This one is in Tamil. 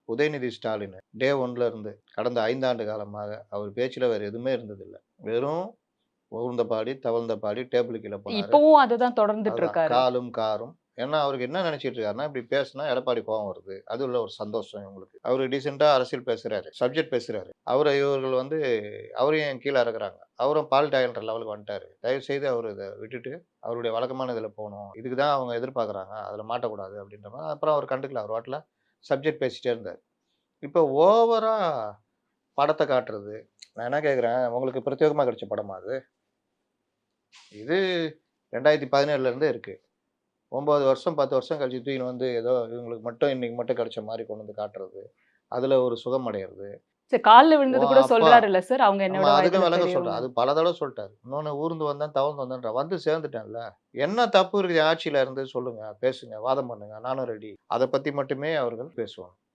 உதயநிதி ஸ்டாலின் டே 1ல இருந்து கடந்த 5 ஆண்டு காலமாக அவர் பேச்சுல வேற எதுவுமே இருந்ததில்ல. வெறும் உழுந்த பாடி, தவழ்ந்த பாடி, டேபிள் கீழ போனாரு. இப்பவும் அதுதான் தொடர்ந்துட்டு அதுதான் இருக்காரு. காலும் காரும். ஏன்னா, அவருக்கு என்ன நெனச்சிட்டு இருக்காருன்னா, இப்படி பேசுனா எடப்பாடி கோவம் வருது. அதுல ஒரு சந்தோஷம் இவங்களுக்கு. அவரு டீசென்ட்டா அரசியல் பேசுறாரு. சப்ஜெக்ட் பேசுறாரு. இவர்கள் வந்து அவரையும் கீழ இறக்குறாங்க. அவரும் பால் டாயின்ற லெவலுக்கு வந்துட்டாரு. தயவு செய்து அவரு இத விட்டுட்டு, அவருடைய வழக்கமான இதுல போணும். இதுக்கு தான் அவங்க எதிர்பார்க்குறாங்க. அதுல மாட்டக்கூடாது அப்படின்ற மாரி. அப்புறம் அவர் கண்டுக்கல. அவர் பாட்டுல சப்ஜெக்ட் பேசிட்டே இருந்தாரு. இப்ப ஓவரா படத்த காட்டுறது. நான் என்ன கேட்கிறேன், உங்களுக்கு பிரத்யேகமா கிடைச்ச படமா அது? இது 2017ல இருந்தே இருக்கு. 9 வருஷம், 10 வருஷம் கழிச்சு தூக்கின்னு வந்து ஏதோ இவங்களுக்கு மட்டும் இன்னைக்கு மட்டும் கிடைச்ச மாரி கொண்டு வந்து காட்டுறது. அதுல ஒரு சுகம் அடையறது. சரி, கால்ல விழுந்தது கூட அப்பா சொல்றாருல்ல சார். அவங்க ஆமா என்னோட அதுக்கும் வயதுல விளக்கம் சொல்றேன். பெரியவங்க. அது பல தடவ சொல்ட்டாரு. இன்னொன்னு ஊர்ந்து வந்தேன், தவழ்ந்து வந்தேன்றான். வந்து சேர்ந்துட்டேன்ல. என்ன தப்பு இருக்குது ஆட்சியில இருந்து சொல்லுங்க, பேசுங்க, வாதம் பண்ணுங்க. நானும் ரெடி. அத பத்தி மட்டுமே அவர்கள் பேசுவாங்க.